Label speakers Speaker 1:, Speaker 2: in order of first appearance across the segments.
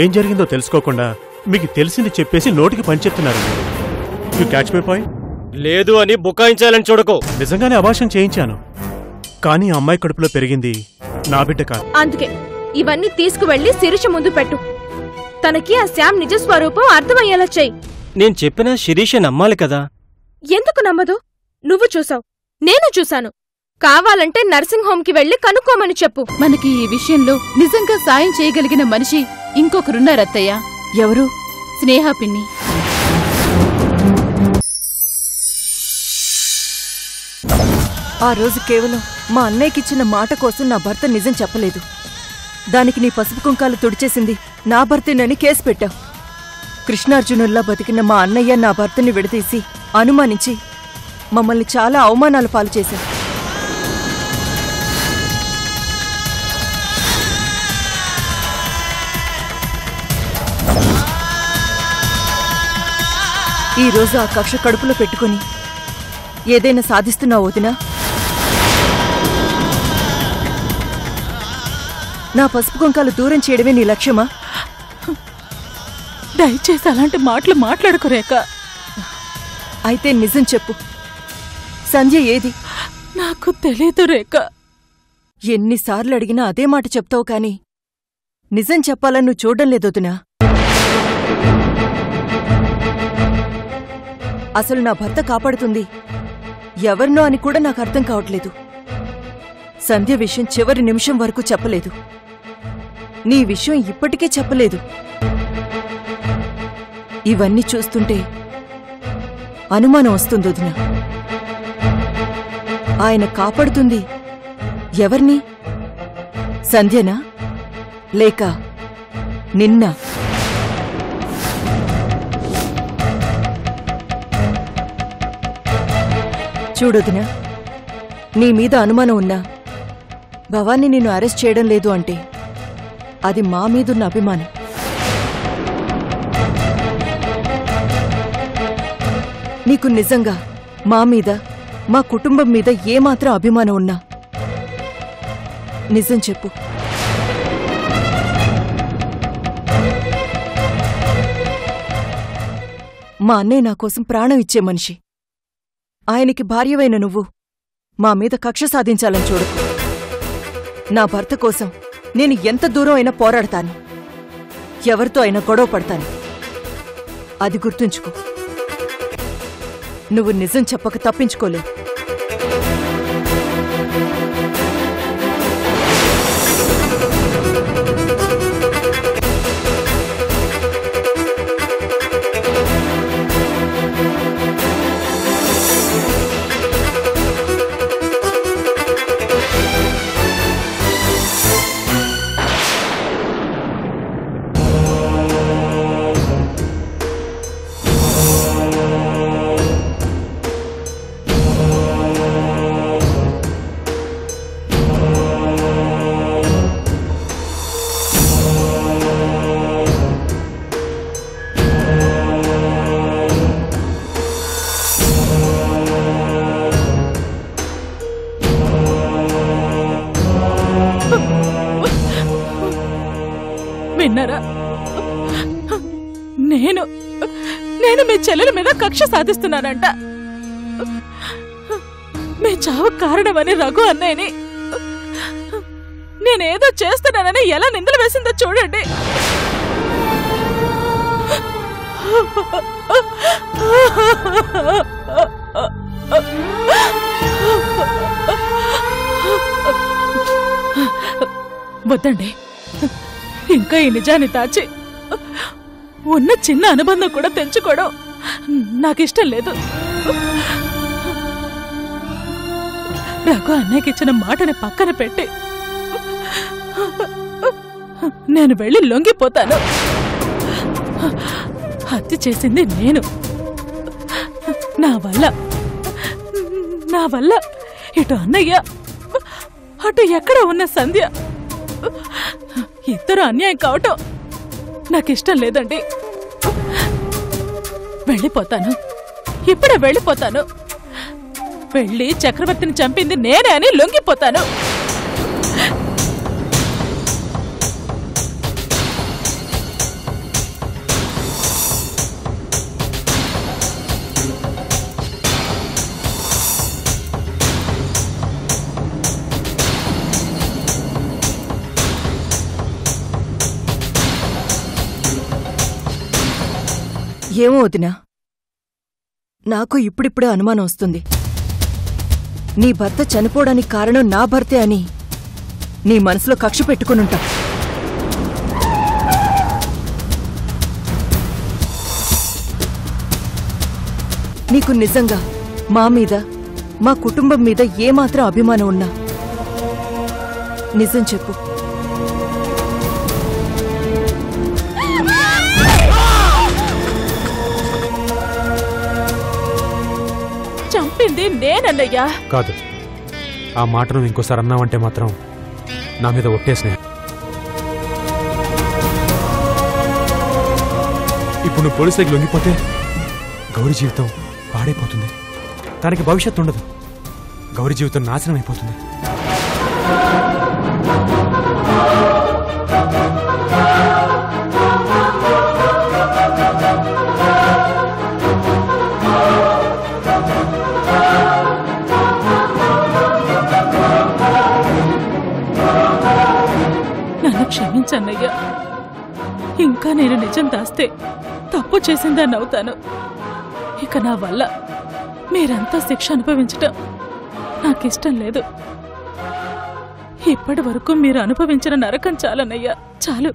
Speaker 1: ఏం జరిగిందో తెలుసుకోకుండా మీకు తెలిసింది చెప్పేసి నోటికి పని చెప్తున్నారు. You catch my point?
Speaker 2: లేదు అని బుకాయించాలని చూడకు.
Speaker 1: నిజంగానే అబార్షన్ చేయించాను, కానీ ఆ అమ్మాయి కడుపులో పెరిగింది నా బిడ్డ కాదు.
Speaker 3: అందుకే ఇవన్నీ తీసుకువెళ్లి శిరీష ముందు పెట్టు. తనకి ఆ శ్యామ్ నిజ స్వరూపం అర్థమయ్యేలా చెయ్యి.
Speaker 2: నేను చెప్పిన శిరీష నమ్మాలి కదా.
Speaker 3: ఎందుకు నమ్మదు? నువ్వు చూసావు, నేను చూశాను. కావాలంటే నర్సింగ్ హోమ్ కి వెళ్లి కనుక్కోమని చెప్పు.
Speaker 4: మనకి ఈ విషయంలో నిజంగా సాయం చేయగలిగిన మనిషి ఇంకొకరున్నారత్తయ్య.
Speaker 3: ఎవరు?
Speaker 4: స్నేహ పిన్ని.
Speaker 5: ఆ రోజు కేవలం మా అన్నయ్యకిచ్చిన మాట కోసం నా భర్త నిజం చెప్పలేదు. దానికి నీ పసుపు కుంకాలు తుడిచేసింది నా భర్తేనని కేసు పెట్టావు. కృష్ణార్జునుల్లా బతికిన మా అన్నయ్య నా భర్తని విడదీసి అనుమానించి మమ్మల్ని చాలా అవమానాల పాలు చేశావు. ఈరోజు ఆ కక్ష కడుపులో పెట్టుకుని ఏదైనా సాధిస్తున్నావు వదినా? నా పసుపు కుంకాలు దూరం చేయడమే నీ లక్ష్యమా?
Speaker 4: దయచేసి అలాంటి మాటలు మాట్లాడుకో రేఖ.
Speaker 5: అయితే నిజం చెప్పు, సంధ్య ఏది?
Speaker 4: నాకు తెలీదు రేఖ.
Speaker 5: ఎన్నిసార్లు అడిగినా అదే మాట చెప్తావు కాని నిజం చెప్పాలని నువ్వు చూడడం లేదొదినా. అసలు నా భర్త కాపాడుతుంది ఎవరినో అని కూడా నాకు అర్థం కావట్లేదు. సంధ్య విషయం చివరి నిమిషం వరకు చెప్పలేదు. నీ విషయం ఇప్పటికే చెప్పలేదు. ఇవన్నీ చూస్తుంటే అనుమానం వస్తుంది వదిన. ఆయన కాపాడుతుంది ఎవరిని? సంధ్యనా లేక నిన్న? చూడొదినా, నీ మీద అనుమానం ఉన్నా భవానీ నిన్ను అరెస్ట్ చేయడం లేదు అంటే అది మా మీదున్న అభిమానం. నీకు నిజంగా మా మీద, మా కుటుంబం మీద ఏమాత్రం అభిమానం ఉన్నా నిజం చెప్పు. మా అన్నయ్య నా కోసం ప్రాణం ఇచ్చే మనిషి. ఆయనకి భార్యవైన నువ్వు మా మీద కక్ష సాధించాలని చూడు. నా భర్త కోసం నేను ఎంత దూరం అయినా పోరాడతాను, ఎవరితో అయినా గొడవ పడతాను. అది గుర్తుంచుకో. నువ్వు నిజం చెప్పక తప్పించుకోలేవు.
Speaker 4: విన్నారా? నేను మీ చెల్లెల మీద కక్ష సాధిస్తున్నానంట. మీ చావు కారణమని రఘు అన్నయ్యని నేనేదో చేస్తున్నానని ఎలా నిందలు వేసిందో చూడండి. వద్దండి, ఇంకా ఈ నిజాన్ని దాచి ఉన్న చిన్న అనుబంధం కూడా తెంచుకోవడం నాకిష్టం లేదు. రఘు అన్నయ్యకి ఇచ్చిన మాటని పక్కన పెట్టి నేను వెళ్ళి లొంగిపోతాను. హత్య చేసింది నేను. నా వల్ల ఇటు అన్నయ్య అటు ఎక్కడ ఉన్న సంధ్య ఇద్దరు అన్యాయం కావటం నాకిష్టం లేదండి. వెళ్ళిపోతాను, ఇప్పుడే వెళ్ళిపోతాను. వెళ్ళి చక్రవర్తిని చంపింది నేనే అని లొంగిపోతాను.
Speaker 5: ఏమో వదినా, నాకు ఇప్పుడిప్పుడే అనుమానం వస్తుంది. నీ భర్త చనిపోవడానికి కారణం నా భర్తే అని నీ మనసులో కక్ష పెట్టుకునుంటా. నీకు నిజంగా మా మీద, మా కుటుంబం మీద ఏమాత్రం అభిమానం ఉన్నా నిజం చెప్పు.
Speaker 4: చంపింది నేనన్నయ్యా.
Speaker 6: కాదు, ఆ మాటను ఇంకోసారి అన్నావంటే మాత్రం నా మీద ఒట్టేసినాయి. ఇప్పుడు నువ్వు పోలీసులకు లొంగిపోతే గౌరీ జీవితం పాడైపోతుంది. తనకి భవిష్యత్తు ఉండదు. గౌరీ జీవితం నాశనం అయిపోతుంది.
Speaker 4: నన్ను క్షమించన్నయ్యా. ఇంకా నేను నిజం దాస్తే తప్పు చేసిందని అవుతాను. ఇక నా వల్ల మీరంతా శిక్ష అనుభవించటం నాకిష్టం లేదు. ఇప్పటి వరకు మీరు అనుభవించిన నరకం చాలన్నయ్యా, చాలు.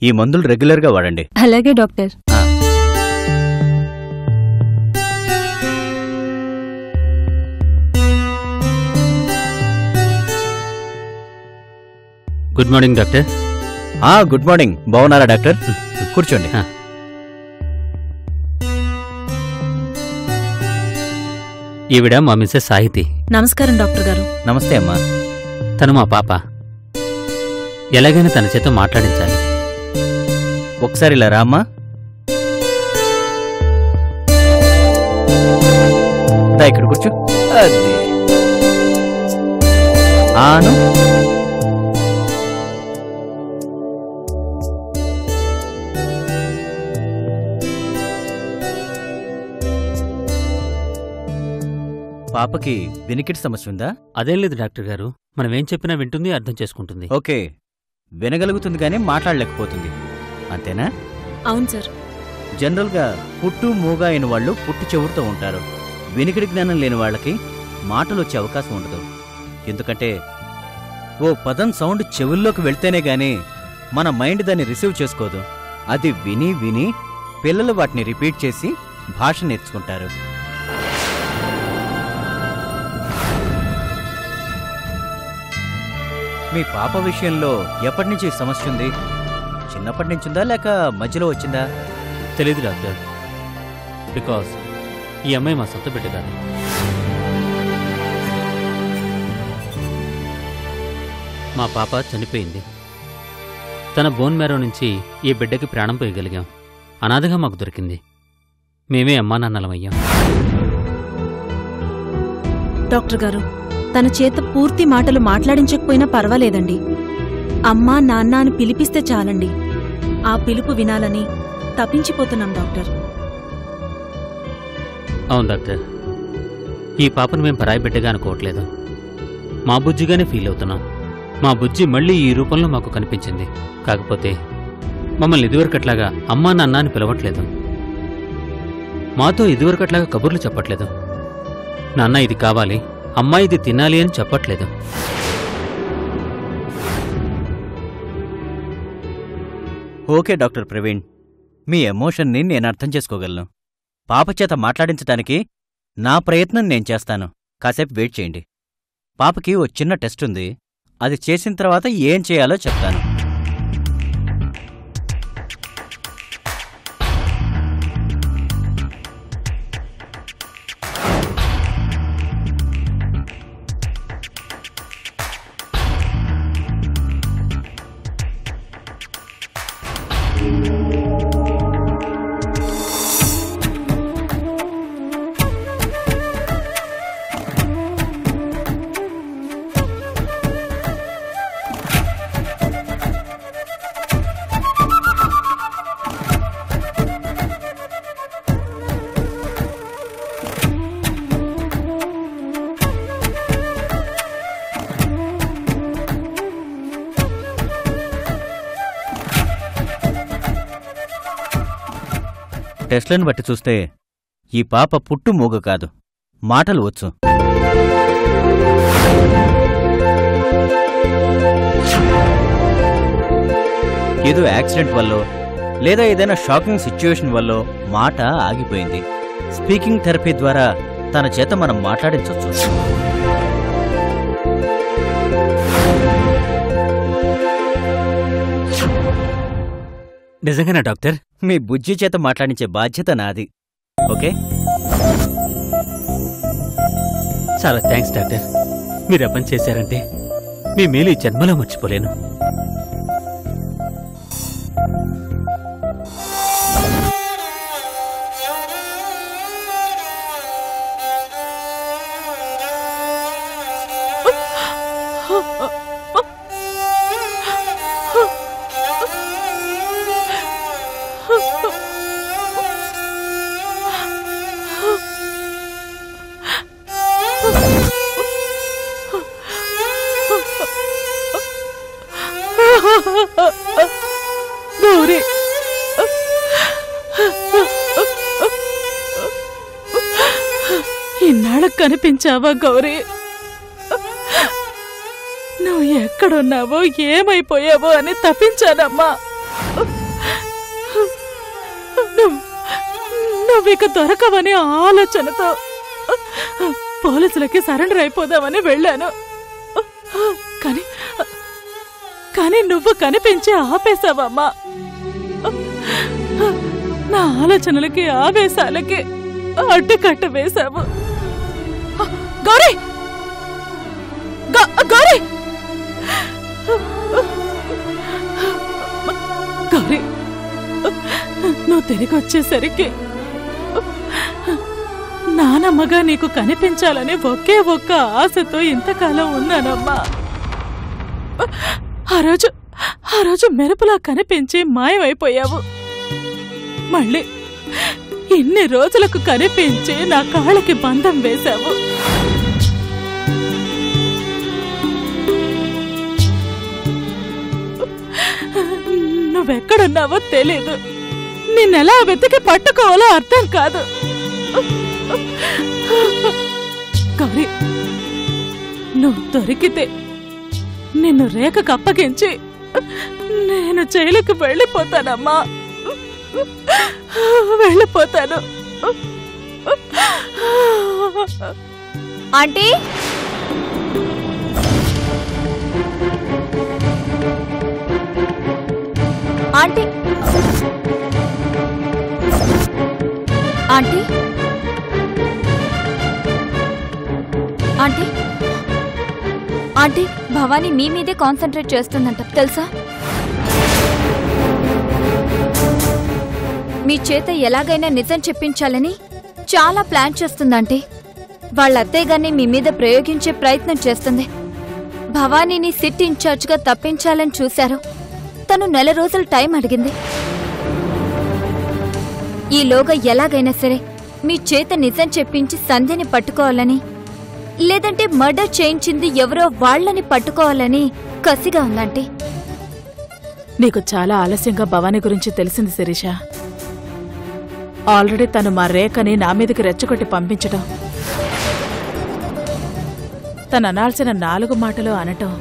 Speaker 7: ఈ మందులు రెగ్యులర్గా వాడండి.
Speaker 4: అలాగే doctor.
Speaker 8: Good morning doctor.
Speaker 7: Good morning. బాగున్నారా డాక్టర్? కూర్చోండి.
Speaker 8: ఈవిడ మా మిస్సెస్ సాహితి.
Speaker 3: నమస్కారం డాక్టర్ గారు.
Speaker 7: నమస్తే అమ్మా.
Speaker 8: తను మా పాప. ఎలాగైనా తన చేత మాట్లాడించాలి.
Speaker 7: ఒకసారి ఇలా రామ్మా. ఇక్కడ కూర్చో. అది ఆను. పాపకి వినికిడి సమస్య ఉందా?
Speaker 8: అదేం లేదు డాక్టర్ గారు, మనం ఏం చెప్పినా వింటుంది, అర్థం చేసుకుంటుంది.
Speaker 7: ఓకే, వినగలుగుతుంది కానీ మాట్లాడలేకపోతుంది, అంతేనా?
Speaker 3: అవును సార్.
Speaker 7: జనరల్గా పుట్టు మూగా అయిన వాళ్ళు పుట్టు చెవుడుతూ ఉంటారు. వినికిడి జ్ఞానం లేని వాళ్ళకి మాటలు వచ్చే అవకాశం ఉండదు. ఎందుకంటే ఓ పదం సౌండ్ చెవుల్లోకి వెళ్తేనే గానీ మన మైండ్ దాన్ని రిసీవ్ చేసుకోదు. అది విని విని పిల్లలు వాటిని రిపీట్ చేసి భాష నేర్చుకుంటారు. మీ పాప విషయంలో ఎప్పటి నుంచి సమస్య ఉంది? చిన్నప్పటి నుంచి ఉందా లేక మధ్యలో వచ్చిందా?
Speaker 8: తెలీదు డాక్టర్. బికాస్ ఈ అమ్మాయి మా సొంత బిడ్డ కాదు. మా పాప చనిపోయింది. తన బోన్ మ్యారో నుంచి ఈ బిడ్డకి ప్రాణం పోయగలిగాం. అనాథగా మాకు దొరికింది. మేమే అమ్మా నాన్నలమయ్యాం.
Speaker 3: డాక్టర్ గారు, తన చేత పూర్తి మాటలు మాట్లాడించకపోయినా పర్వాలేదండి. అమ్మా నాన్న అని పిలిపిస్తే చాలండి. ఆ పిలుపు వినాలని తప్పించిపోతున్నాం డాక్టర్.
Speaker 8: అవును డాక్టర్, ఈ పాపను మేము పరాయి బిడ్డగా అనుకోవట్లేదు. మా బుజ్జిగానే ఫీల్ అవుతున్నాం. మా బుజ్జి మళ్ళీ ఈ రూపంలో మాకు కనిపించింది. కాకపోతే మమ్మల్ని ఇదివరకట్లాగా అమ్మా నాన్న అని పిలవట్లేదు. మాతో ఇదివరకట్లాగా కబుర్లు చెప్పట్లేదు. నాన్న ఇది కావాలి, అమ్మా ఇది తినాలి అని చెప్పట్లేదు.
Speaker 7: ఓకే డాక్టర్ ప్రవీణ్, మీ ఎమోషన్ని నేను అర్థం చేసుకోగలను. పాప చేత మాట్లాడించడానికి నా ప్రయత్నం నేను చేస్తాను. కాసేపు వెయిట్ చేయండి. పాపకి ఓ చిన్న టెస్ట్ ఉంది. అది చేసిన తర్వాత ఏం చేయాలో చెప్తాను. టెస్ట్లను బట్టి చూస్తే ఈ పాప పుట్టు మూగ కాదు, మాటలు వచ్చు. ఏదో యాక్సిడెంట్ వల్లో లేదా ఏదైనా షాకింగ్ సిచ్యువేషన్ వల్లో మాట ఆగిపోయింది. స్పీకింగ్ థెరపీ ద్వారా తన చేత మనం మాట్లాడించవచ్చు.
Speaker 8: నిజంగానా డాక్టర్?
Speaker 7: మీ బుజ్జి చేత మాట్లాడించే బాధ్యత నాది. ఓకే,
Speaker 8: చాలా థ్యాంక్స్ డాక్టర్. మీరు పని చేశారంటే మీ మేలు ఈ జన్మలో మర్చిపోలేను.
Speaker 4: గౌరీ, ఇన్నాళ్ళకు కనిపించావా గౌరీ? నువ్వు ఎక్కడున్నావో ఏమైపోయావో అని తప్పించానమ్మా. నువ్విక దొరకవని ఆలోచనతో పోలీసులకి సరెండర్ అయిపోదామని వెళ్ళాను. కానీ నువ్వు కనిపించి ఆపేశావమ్మా. నా ఆలోచనలకి ఆవేశాలకి అడ్డుకట్ట వేశావు. గౌరీ గౌరీ గౌరీ నువ్వు తిరిగి వచ్చేసరికి నానమ్మగా నీకు కనిపించాలని ఒకే ఒక్క ఆశతో ఇంతకాలం ఉన్నానమ్మా. ఆ రోజు మెరుపులా కనిపించి మాయమైపోయావు. మళ్ళీ ఇన్ని రోజులకు కనిపించి నా కాళ్ళకి బంధం వేశావు. నువ్వెక్కడున్నావో తెలీదు. నిన్నెలా వెతికి పట్టుకోవాలో అర్థం కాదు. గౌరీ, నువ్వు దొరికితే నిన్ను రేఖకు అప్పగించి నేను జైలుకి వెళ్ళిపోతానమ్మా. వెళ్ళిపోతాను.
Speaker 9: Aunty, aunty, aunty, aunty, aunty, Bhavani మీ మీదే కాన్సంట్రేట్ చేస్తుందంట తెలుసా? మీ చేత ఎలాగైనా నిజం చెప్పించాలని చాలా ప్లాన్ చేస్తుందంటే వాళ్ళ అత్తయ్య గారిని మీ మీద ప్రయోగించే ప్రయత్నం చేస్తుంది. భవానీని సిట్ ఇన్ఛార్జ్గా తప్పించాలని చూశారు. తను 1 రోజులు టైం అడిగింది. ఈలోగా ఎలాగైనా సరే మీ చేత నిజం చెప్పించి సంధ్యని పట్టుకోవాలని, లేదంటే మర్డర్ చేయించింది ఎవరో వాళ్లని పట్టుకోవాలని కసిగా ఉందంటే.
Speaker 4: నీకు చాలా ఆలస్యంగా భవానీ గురించి తెలిసింది శిరీష. ఆల్రెడీ తను మా రేఖని నా మీదకి రెచ్చగొట్టి పంపించటం, తను అనాల్సిన 4 మాటలు అనటం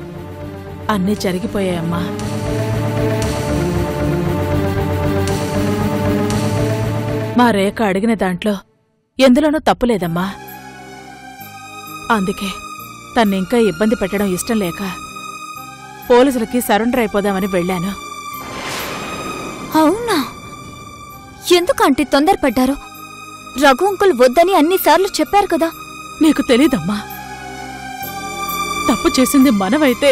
Speaker 4: అన్నీ జరిగిపోయాయమ్మా. మా రేఖ అడిగిన దాంట్లో ఎందులోనూ తప్పులేదమ్మా. అందుకే తన్నింకా ఇబ్బంది పెట్టడం ఇష్టం లేక పోలీసులకి సరెండర్ అయిపోదామని వెళ్ళాను.
Speaker 9: అవునా? ఎందుకంటే తొందరపడ్డారు? రఘు అంకుల్ వద్దని అన్నిసార్లు చెప్పారు కదా.
Speaker 4: నీకు తెలీదమ్మా. తప్పు చేసింది మనవైతే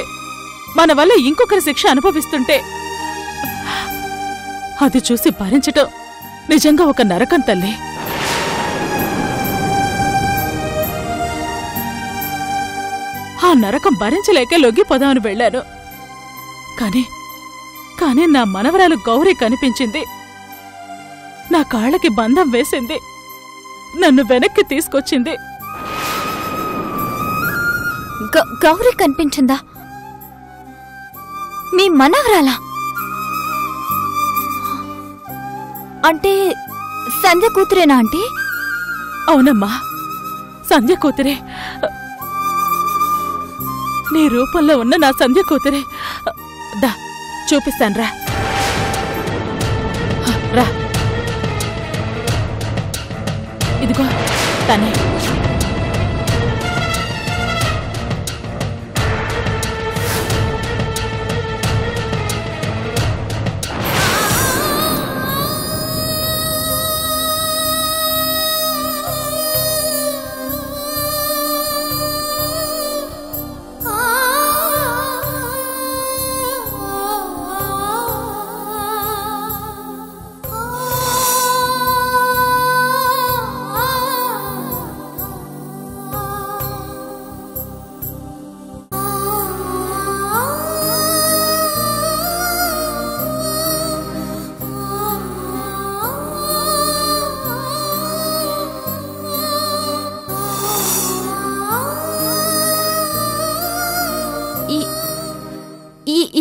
Speaker 4: మన వల్ల ఇంకొకరి శిక్ష అనుభవిస్తుంటే అది చూసి భరించటం నిజంగా ఒక నరకం తల్లి. ఆ నరకం భరించలేకే లొంగిపోదామని వెళ్ళాను. కానీ నా మనవరాలు గౌరీ కనిపించింది. నా కాళ్ళకి బంధం వేసింది. నన్ను వెనక్కి తీసుకొచ్చింది.
Speaker 9: గౌరీ కనిపించిందా? మీ మనవరాలా? అంటే సంధ్య కూతురేనా ఆంటీ?
Speaker 4: అవునమ్మా, సంధ్య కూతురే. నీ రూపంలో ఉన్న నా సంధ్య కూతురే. దా చూపిస్తాన్రా. రా, ఇదిగో తనే.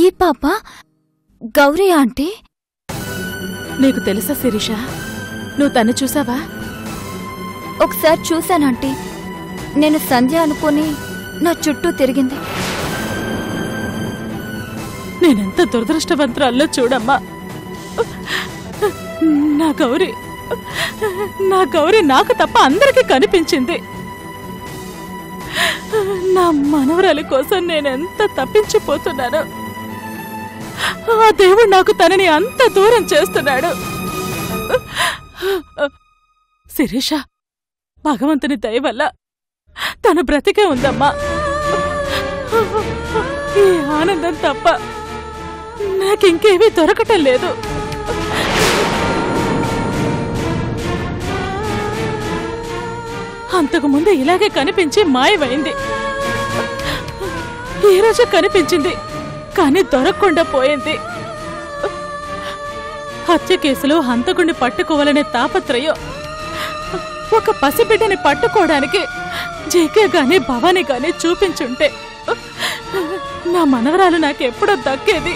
Speaker 9: ఈ పాప గౌరీ ఆంటీ?
Speaker 4: నీకు తెలుసా శిరీష? నువ్వు తను చూసావా?
Speaker 9: ఒకసారి చూశానంటీ. నేను సంధ్య అనుకుని నా చుట్టూ తిరిగింది.
Speaker 4: నేనెంత దురదృష్టవంతురాల్లో చూడమ్మా. నా గౌరీ నా గౌరీ నాకు తప్ప అందరికీ కనిపించింది. నా మనవరాలి కోసం నేనెంత తప్పించిపోతున్నానో ఆ దేవుడు నాకు తనని అంత దూరం చేస్తున్నాడు. శిరీష, భగవంతుని దయ వల్ల తను బ్రతికే ఉందమ్మా. ఈ ఆనందం తప్ప నాకింకేమీ దొరకటం లేదు. అంతకుముందు ఇలాగే కనిపించి మాయమైంది. ఈ రోజు కనిపించింది, కానీ దొరకకుండా పోయింది. హత్య కేసులో హంతకుణ్ణి పట్టుకోవాలనే తాపత్రయం ఒక పసిబిడ్డని పట్టుకోవడానికి జేకే గాని భవానీ గాని చూపించుంటే నా మనవరాలు నాకెప్పుడో దక్కేది.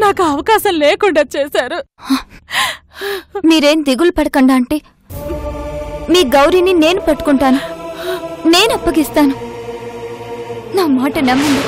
Speaker 4: నాకు అవకాశం లేకుండా చేశారు.
Speaker 9: మీరేం దిగులు పడకండా అంటే మీ గౌరీని నేను పట్టుకుంటాను, నేను అప్పగిస్తాను. నా మాట నమ్మండి.